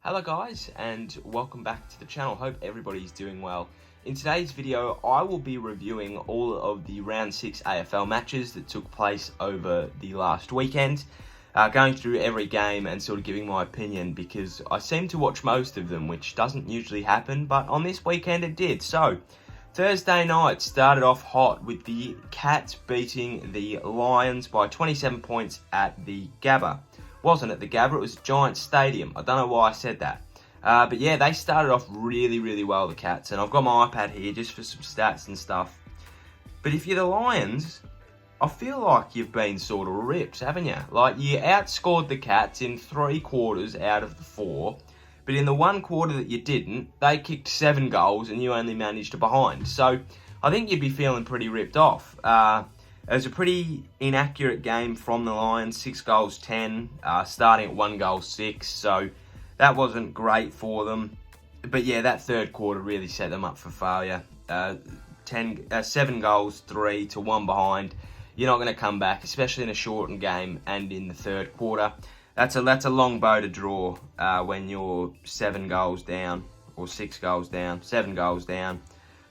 Hello guys, and welcome back to the channel. Hope everybody's doing well. In today's video, I will be reviewing all of the Round 6 AFL matches that took place over the last weekend. Going through every game and sort of giving my opinion, because I seem to watch most of them, which doesn't usually happen, but on this weekend it did. So, Thursday night started off hot with the Cats beating the Lions by 27 points at the Gabba. Wasn't at the Gabba, it was Giants Stadium. I don't know why I said that. But yeah, they started off really well, the Cats. And I've got my iPad here just for some stats and stuff. But if you're the Lions, I feel like you've been sort of ripped, haven't you? Like, you outscored the Cats in 3 quarters out of the 4. But in the 1 quarter that you didn't, they kicked 7 goals and you only managed to behind. So I think you'd be feeling pretty ripped off. It was a pretty inaccurate game from the Lions, 6 goals 10, starting at 1 goal 6, so that wasn't great for them. But yeah, that third quarter really set them up for failure. 7 goals 3 to 1 behind. You're not going to come back, especially in a shortened game and in the third quarter. That's a long bow to draw when you're 7 goals down, or 6 goals down, 7 goals down.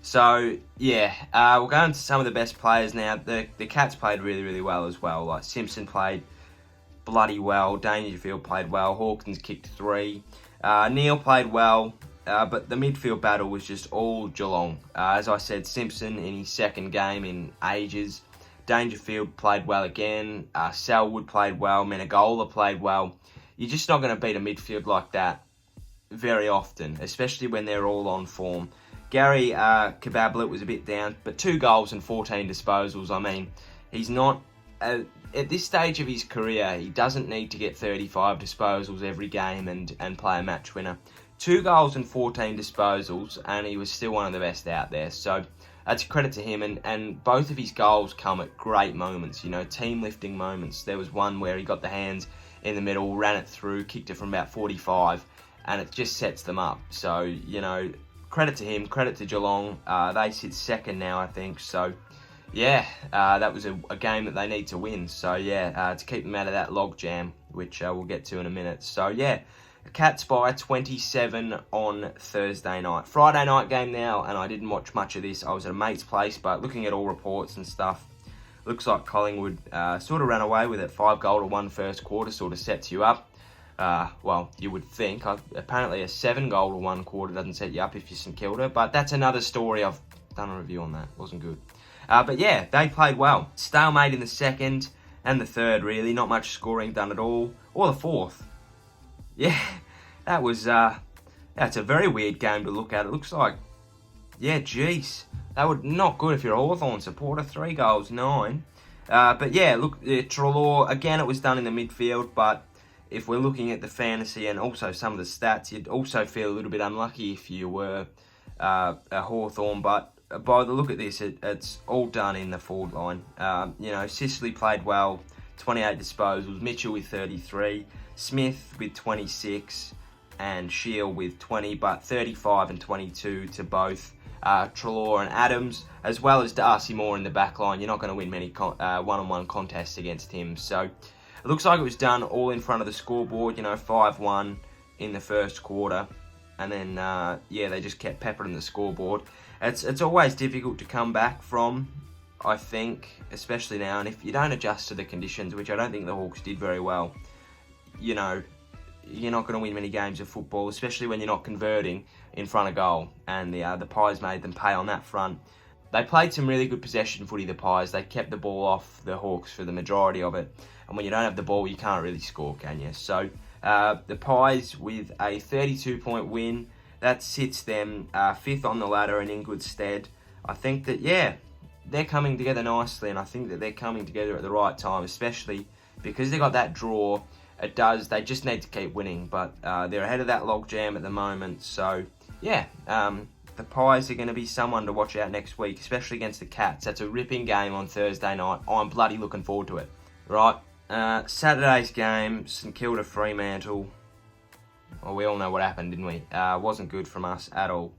So, yeah, we'll go into some of the best players now. The Cats played really well as well. Like, Simpson played bloody well. Dangerfield played well. Hawkins kicked 3. Neil played well, but the midfield battle was just all Geelong. As I said, Simpson in his second game in ages. Dangerfield played well again. Selwood played well. Menegola played well. You're just not going to beat a midfield like that very often, especially when they're all on form. Gary Kabablet was a bit down, but 2 goals and 14 disposals. I mean, he's not... at this stage of his career, he doesn't need to get 35 disposals every game and play a match winner. 2 goals and 14 disposals, and he was still one of the best out there. So that's a credit to him, and both of his goals come at great moments, you know, team-lifting moments. There was one where he got the hands in the middle, ran it through, kicked it from about 45, and it just sets them up. So, you know... credit to him, credit to Geelong. They sit second now, I think. So, yeah, that was a game that they need to win. So, yeah, to keep them out of that logjam, which we'll get to in a minute. So, yeah, Cats by 27 on Thursday night. Friday night game now, and I didn't watch much of this. I was at a mate's place, but looking at all reports and stuff, looks like Collingwood sort of ran away with it. 5 goal to 1 first quarter sort of sets you up. Well, you would think. Apparently a 7 goal to 1 quarter doesn't set you up if you're St Kilda, but that's another story. I've done a review on that. Wasn't good. But yeah, they played well. Stalemate in the second and the third, really. Not much scoring done at all. Or the fourth. Yeah, that was, that's a very weird game to look at. It looks like, yeah, jeez. That would not good if you're a Hawthorn supporter. 3 goals, 9. But yeah, look, Treloar, again, it was done in the midfield, but if we're looking at the fantasy and also some of the stats, you'd also feel a little bit unlucky if you were a Hawthorn. But by the look at this, it's all done in the forward line. You know, Sicily played well, 28 disposals. Mitchell with 33. Smith with 26. And Shield with 20, but 35 and 22 to both Treloar and Adams, as well as Darcy Moore in the back line. You're not going to win many one-on-one contests against him. So it looks like it was done all in front of the scoreboard, you know, 5-1 in the first quarter. And then, yeah, they just kept peppering the scoreboard. It's always difficult to come back from, I think, especially now. And if you don't adjust to the conditions, which I don't think the Hawks did very well, you know, you're not going to win many games of football, especially when you're not converting in front of goal. And the Pies made them pay on that front. They played some really good possession footy, the Pies. They kept the ball off the Hawks for the majority of it. And when you don't have the ball, you can't really score, can you? So, the Pies with a 32-point win. That sits them 5th on the ladder and in good stead. I think that, yeah, they're coming together nicely. And I think that they're coming together at the right time, especially because they got that draw. They just need to keep winning. But they're ahead of that logjam at the moment. So, yeah, the Pies are going to be someone to watch out next week, especially against the Cats. That's a ripping game on Thursday night. I'm bloody looking forward to it. Right, Saturday's game, St Kilda Fremantle. Well, we all know what happened, didn't we? Wasn't good from us at all.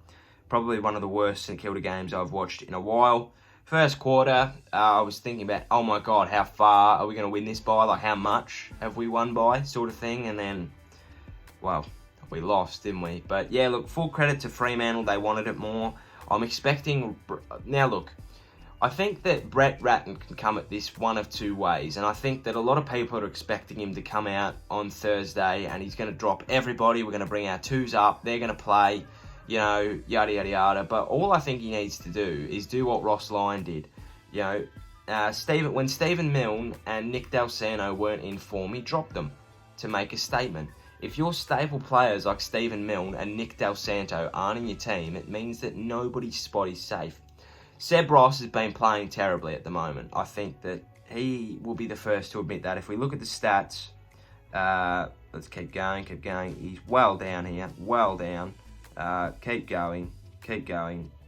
Probably one of the worst St Kilda games I've watched in a while. First quarter, I was thinking about, oh my God, how far are we going to win this by? Like, how much have we won by, sort of thing. And then, well, we lost, didn't we? But yeah, look, full credit to Fremantle. They wanted it more. I'm expecting... Now, look, I think that Brett Ratten can come at this one of two ways. And I think that a lot of people are expecting him to come out on Thursday and he's going to drop everybody. We're going to bring our twos up. They're going to play, you know, yada, yada, yada. But all I think he needs to do is do what Ross Lyon did. You know, when Stephen Milne and Nick Del Santo weren't in form, he dropped them to make a statement. If your staple players like Stephen Milne and Nick Del Santo aren't in your team, it means that nobody's spot is safe. Seb Ross has been playing terribly at the moment. I think that he will be the first to admit that. If we look at the stats, let's keep going. He's well down here, well down. Keep going.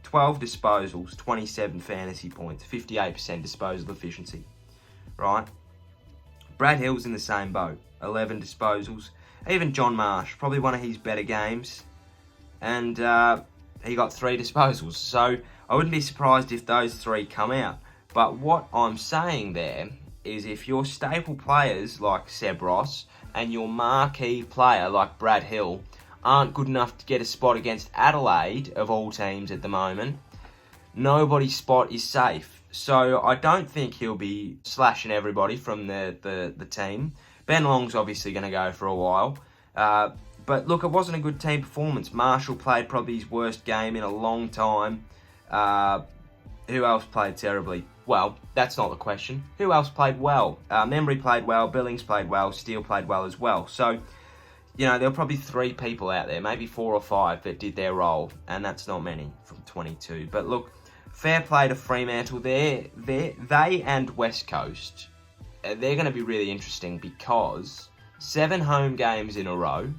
12 disposals, 27 fantasy points, 58% disposal efficiency, right? Brad Hill's in the same boat, 11 disposals. Even John Marsh, probably one of his better games, and he got 3 disposals. So I wouldn't be surprised if those 3 come out. But what I'm saying there is if your staple players like Seb Ross and your marquee player like Brad Hill aren't good enough to get a spot against Adelaide, of all teams at the moment, nobody's spot is safe. So I don't think he'll be slashing everybody from the team. Ben Long's obviously going to go for a while. But look, it wasn't a good team performance. Marshall played probably his worst game in a long time. Who else played terribly? Well, that's not the question. Who else played well? Membry played well, Billings played well, Steele played well as well. So, you know, there were probably 3 people out there, maybe 4 or 5 that did their role. And that's not many from 22. But look, fair play to Fremantle there. They and West Coast, they're going to be really interesting because 7 home games in a row.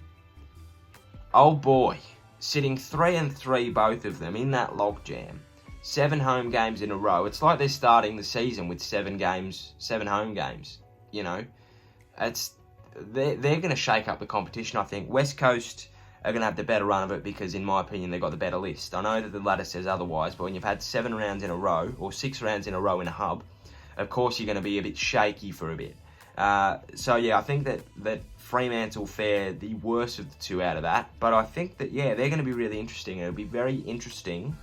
Oh boy, sitting 3-3, both of them in that logjam. 7 home games in a row. It's like they're starting the season with 7 home games. You know, they're going to shake up the competition. I think West Coast are going to have the better run of it because, in my opinion, they've got the better list. I know that the ladder says otherwise, but when you've had 7 rounds in a row or 6 rounds in a row in a hub, of course you're going to be a bit shaky for a bit. So yeah, I think that Fremantle fare the worst of the 2 out of that. But I think that, yeah, they're going to be really interesting. It'll be very interesting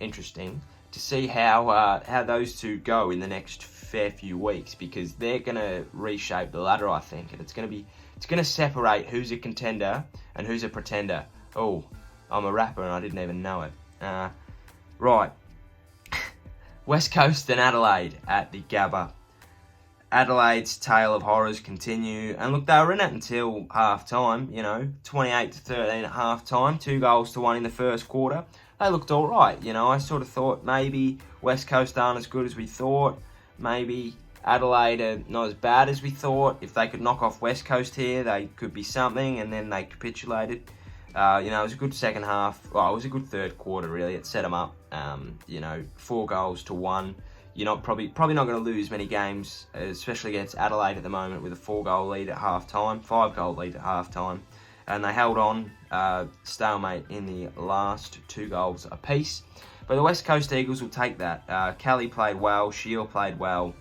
to see how those 2 go in the next fair few weeks, because they're going to reshape the ladder, I think, and it's going to separate who's a contender and who's a pretender. Oh, I'm a rapper and I didn't even know it. Right. West Coast and Adelaide at the Gabba. Adelaide's tale of horrors continue. And look, they were in it until half-time, you know, 28-13 at half-time, 2 goals to 1 in the first quarter. They looked all right, you know. I sort of thought maybe West Coast aren't as good as we thought. Maybe Adelaide are not as bad as we thought. If they could knock off West Coast here, they could be something, and then they capitulated. You know, it was a good second half. Well, it was a good third quarter, really. It set them up, you know, 4 goals to 1. You're not probably not going to lose many games, especially against Adelaide at the moment with a 4-goal lead at half-time, 5-goal lead at half-time. And they held on, stalemate in the last 2 goals apiece. But the West Coast Eagles will take that. Kelly played well, Shield played well,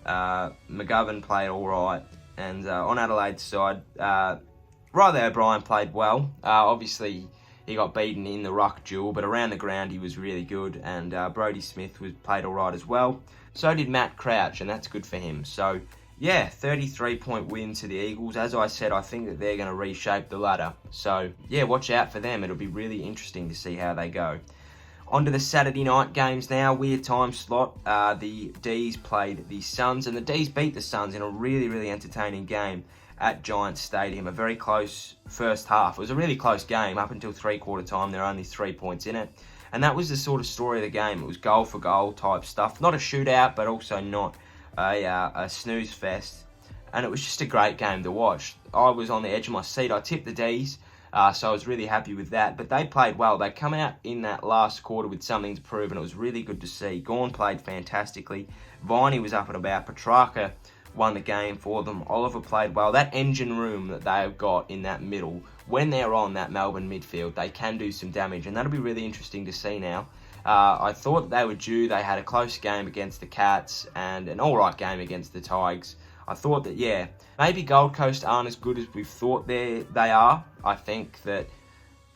McGovern played all right. And on Adelaide's side, Riley O'Brien played well. Obviously, he got beaten in the ruck duel, but around the ground he was really good. And Brodie Smith played all right as well. So did Matt Crouch, and that's good for him. So, yeah, 33-point win to the Eagles. As I said, I think that they're going to reshape the ladder. So, yeah, watch out for them. It'll be really interesting to see how they go. On to the Saturday night games now. Weird time slot. The D's played the Suns, and the D's beat the Suns in a really, really entertaining game at Giants Stadium. A very close first half. It was a really close game. Up until 3-quarter time, there were only 3 points in it. And that was the sort of story of the game. It was goal for goal type stuff. Not a shootout, but also not a snooze fest. And it was just a great game to watch. I was on the edge of my seat. I tipped the D's. So I was really happy with that. But they played well. They come out in that last quarter with something to prove, and it was really good to see. Gawn played fantastically. Viney was up and about. Petrarca won the game for them. Oliver played well. That engine room that they have got in that middle, when they're on that Melbourne midfield, they can do some damage, and that'll be really interesting to see now. I thought they were due. They had a close game against the Cats and an alright game against the Tigers. I thought that, yeah, maybe Gold Coast aren't as good as we've thought they are. I think that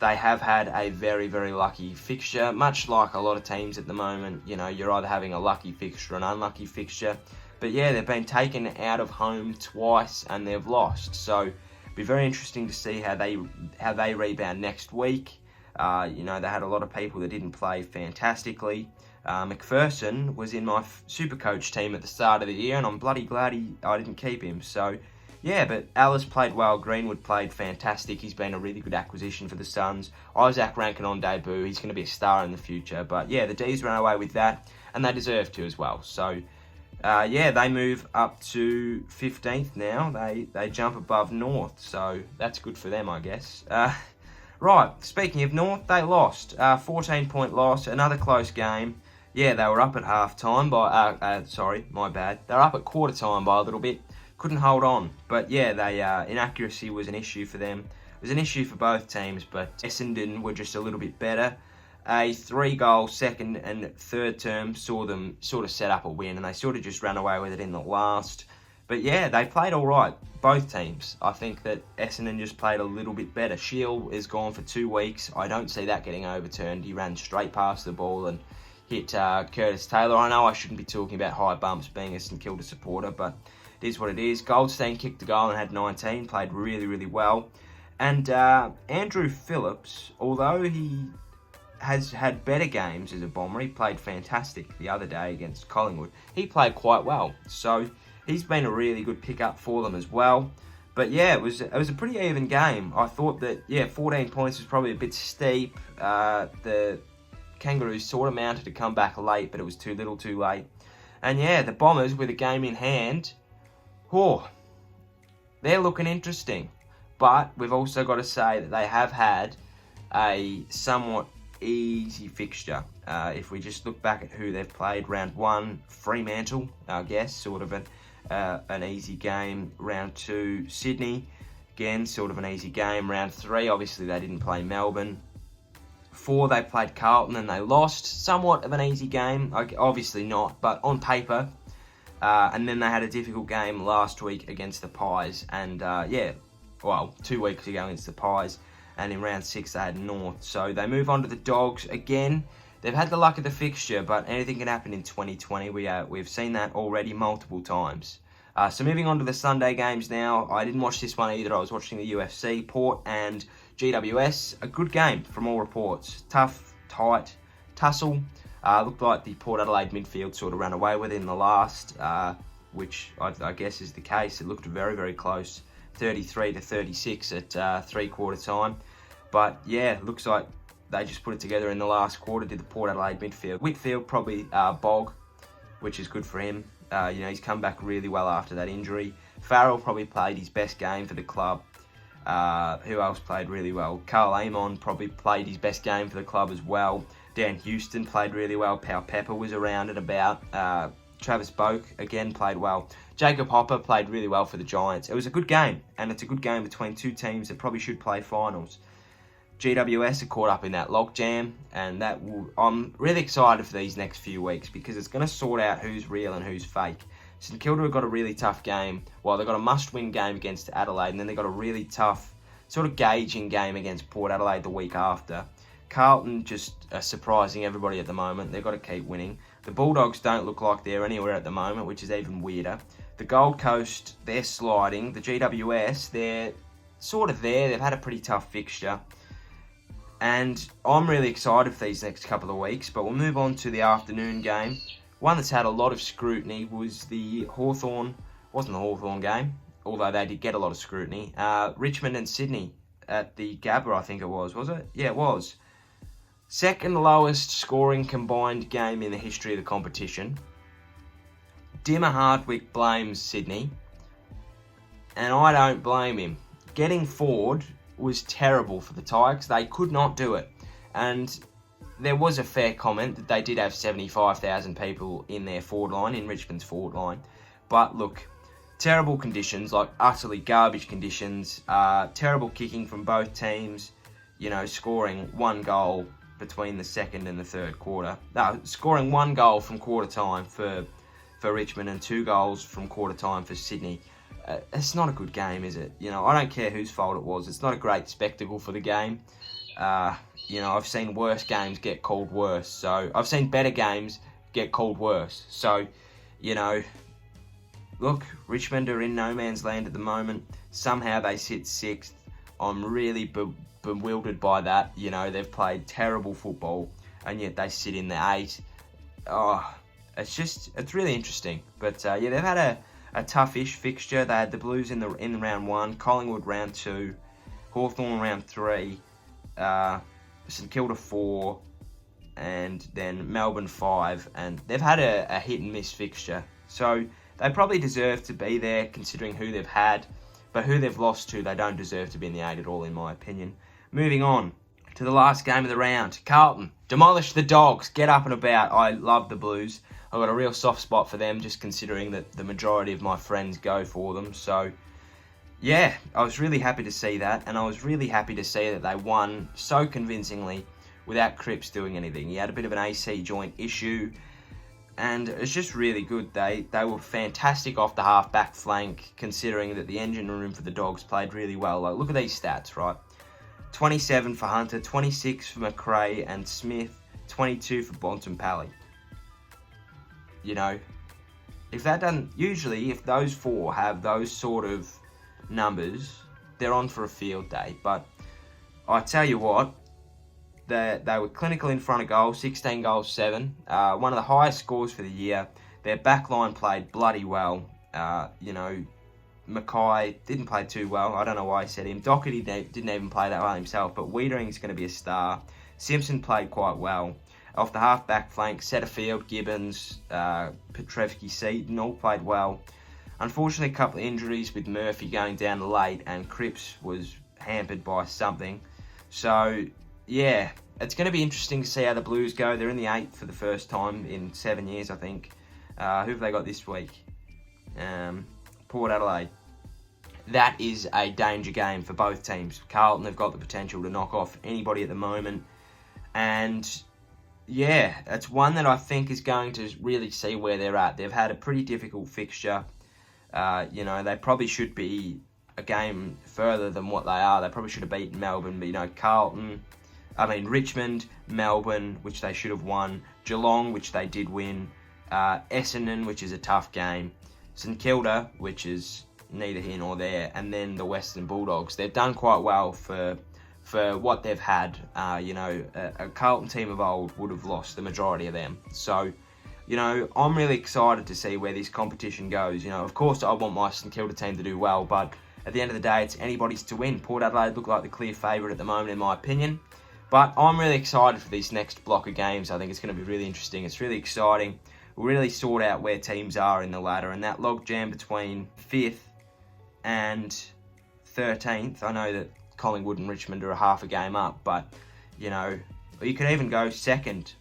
they have had a very, very lucky fixture, much like a lot of teams at the moment. You know, you're either having a lucky fixture or an unlucky fixture. But yeah, they've been taken out of home twice and they've lost. So it'll be very interesting to see how they rebound next week. You know, they had a lot of people that didn't play fantastically. McPherson was in my super coach team at the start of the year, and I'm bloody glad I didn't keep him. So yeah, but Alice played well. Greenwood played fantastic. He's been a really good acquisition for the Suns. Isaac Rankin on debut. He's going to be a star in the future. But yeah, the D's ran away with that, and they deserve to as well. So yeah, they move up to 15th now. They jump above North, so that's good for them, I guess. Right, speaking of North, they lost. 14-point loss, another close game. Yeah, they were up at half-time by... sorry, my bad. They were up at quarter-time by a little bit. Couldn't hold on. But yeah, inaccuracy was an issue for them. It was an issue for both teams, but Essendon were just a little bit better. A 3-goal second and third term saw them sort of set up a win, and they sort of just ran away with it in the last. But yeah, they played all right, both teams. I think that Essendon just played a little bit better. Shield is gone for 2 weeks. I don't see that getting overturned. He ran straight past the ball and hit Curtis Taylor. I know I shouldn't be talking about high bumps being a St Kilda supporter, but it is what it is. Goldstein kicked a goal and had 19, played really, really well. And Andrew Phillips, although he has had better games as a Bomber. He played fantastic the other day against Collingwood. He played quite well, so he's been a really good pickup for them as well. But yeah, it was a pretty even game. I thought that, yeah, 14 points was probably a bit steep. The Kangaroos sort of mounted to come back late, but it was too little too late. And yeah, the Bombers with a game in hand, they're looking interesting. But we've also got to say that they have had a somewhat easy fixture. If we just look back at who they've played, round 1, Fremantle, I guess, sort of an easy game. Round 2, Sydney, again, sort of an easy game. Round 3, obviously they didn't play Melbourne. 4, they played Carlton and they lost. Somewhat of an easy game, obviously not, but on paper. And then they had a difficult game last week against the Pies, and 2 weeks ago against the Pies. And in round 6 they had North. So they move on to the Dogs again. They've had the luck of the fixture, but anything can happen in 2020. We've seen that already multiple times. So moving on to the Sunday games now. I didn't watch this one either. I was watching the UFC. Port and GWS. A good game from all reports. Tough, tight, tussle. Looked like the Port Adelaide midfield sort of ran away with it in the last, which I guess is the case. It looked very, very close. 33-36 at three-quarter time. But yeah, looks like they just put it together in the last quarter, did the Port Adelaide midfield. Whitfield probably bog, which is good for him. He's come back really well after that injury. Farrell probably played his best game for the club. Who else played really well? Carl Amon probably played his best game for the club as well. Dan Houston played really well. Pau Pepper was around and about. Travis Boak, again, played well. Jacob Hopper played really well for the Giants. It was a good game, and it's a good game between two teams that probably should play finals. GWS are caught up in that logjam, and I'm really excited for these next few weeks because it's going to sort out who's real and who's fake. St Kilda have got a really tough game. Well, they've got a must-win game against Adelaide, and then they've got a really tough sort of gauging game against Port Adelaide the week after. Carlton just are surprising everybody at the moment. They've got to keep winning. The Bulldogs don't look like they're anywhere at the moment, which is even weirder. The Gold Coast, they're sliding. The GWS, they're sort of there. They've had a pretty tough fixture. And I'm really excited for these next couple of weeks, but we'll move on to the afternoon game. One that's had a lot of scrutiny was the Hawthorn. Wasn't the Hawthorn game, although they did get a lot of scrutiny. Richmond and Sydney at the Gabba, I think it was it? Yeah, it was. Second lowest scoring combined game in the history of the competition. Dimmer Hardwick blames Sydney, and I don't blame him. Getting forward was terrible for the Tigers. They could not do it. And there was a fair comment that they did have 75,000 people in their forward line, in Richmond's forward line. But look, terrible conditions, like utterly garbage conditions, terrible kicking from both teams, scoring one goal between the second and the third quarter. No, scoring one goal from quarter time for for Richmond and 2 goals from quarter time for Sydney. It's not a good game, is it? I don't care whose fault it was. It's not a great spectacle for the game. I've seen worse games get called worse. So I've seen better games get called worse. So, look, Richmond are in no man's land at the moment. Somehow they sit 6th. I'm really bewildered by that. They've played terrible football, and yet they sit in the 8. Oh, it's really interesting. But they've had a toughish fixture. They had the Blues in round 1, Collingwood round 2, Hawthorn round 3, St Kilda 4, and then Melbourne 5. And they've had a hit and miss fixture. So they probably deserve to be there considering who they've had. But who they've lost to, they don't deserve to be in the 8 at all, in my opinion. Moving on to the last game of the round. Carlton, demolish the Dogs, get up and about. I love the Blues. I've got a real soft spot for them, just considering that the majority of my friends go for them. So, yeah, I was really happy to see that. And I was really happy to see that they won so convincingly without Cripps doing anything. He had a bit of an AC joint issue. And it's just really good. They were fantastic off the half-back flank, considering that the engine room for the Dogs played really well. Like, look at these stats, right? 27 for Hunter, 26 for McRae and Smith, 22 for Bontempelli. If that doesn't... Usually, if those 4 have those sort of numbers, they're on for a field day. But I tell you what, they were clinical in front of goal, 16 goals, 7. One of the highest scores for the year. Their back line played bloody well. Mackay didn't play too well. I don't know why I said him. Doherty didn't even play that well himself, but Wiedering's going to be a star. Simpson played quite well. Off the half-back flank, Setterfield, Gibbons, Petrevsky, Seaton all played well. Unfortunately, a couple of injuries with Murphy going down late, and Cripps was hampered by something. So, yeah, it's going to be interesting to see how the Blues go. They're in the 8 for the first time in 7 years, I think. Who have they got this week? Port Adelaide. That is a danger game for both teams. Carlton have got the potential to knock off anybody at the moment. And, yeah, it's one that I think is going to really see where they're at. They've had a pretty difficult fixture. They probably should be a game further than what they are. They probably should have beaten Melbourne. But, Richmond, Melbourne, which they should have won. Geelong, which they did win. Essendon, which is a tough game. St Kilda, which is neither here nor there. And then the Western Bulldogs. They've done quite well for what they've had. A Carlton team of old would have lost the majority of them. So, I'm really excited to see where this competition goes. Of course, I want my St Kilda team to do well, but at the end of the day, it's anybody's to win. Port Adelaide look like the clear favourite at the moment, in my opinion. But I'm really excited for this next block of games. I think it's going to be really interesting. It's really exciting. We'll really sort out where teams are in the ladder, and that logjam between 5th and 13th. I know that Collingwood and Richmond are a half a game up, but, you could even go 2nd,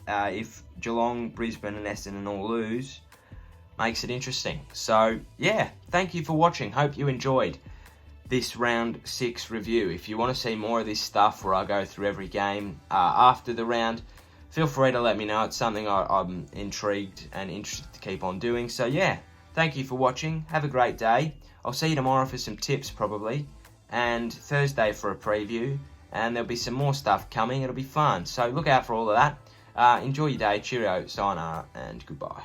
if Geelong, Brisbane and Essendon all lose, makes it interesting. So, yeah, thank you for watching. Hope you enjoyed this round 6 review. If you want to see more of this stuff where I go through every game after the round, feel free to let me know. It's something I'm intrigued and interested to keep on doing. So yeah, thank you for watching. Have a great day. I'll see you tomorrow for some tips probably, and Thursday for a preview, and there'll be some more stuff coming. It'll be fun. So look out for all of that. Enjoy your day. Cheerio, sayonara, and goodbye.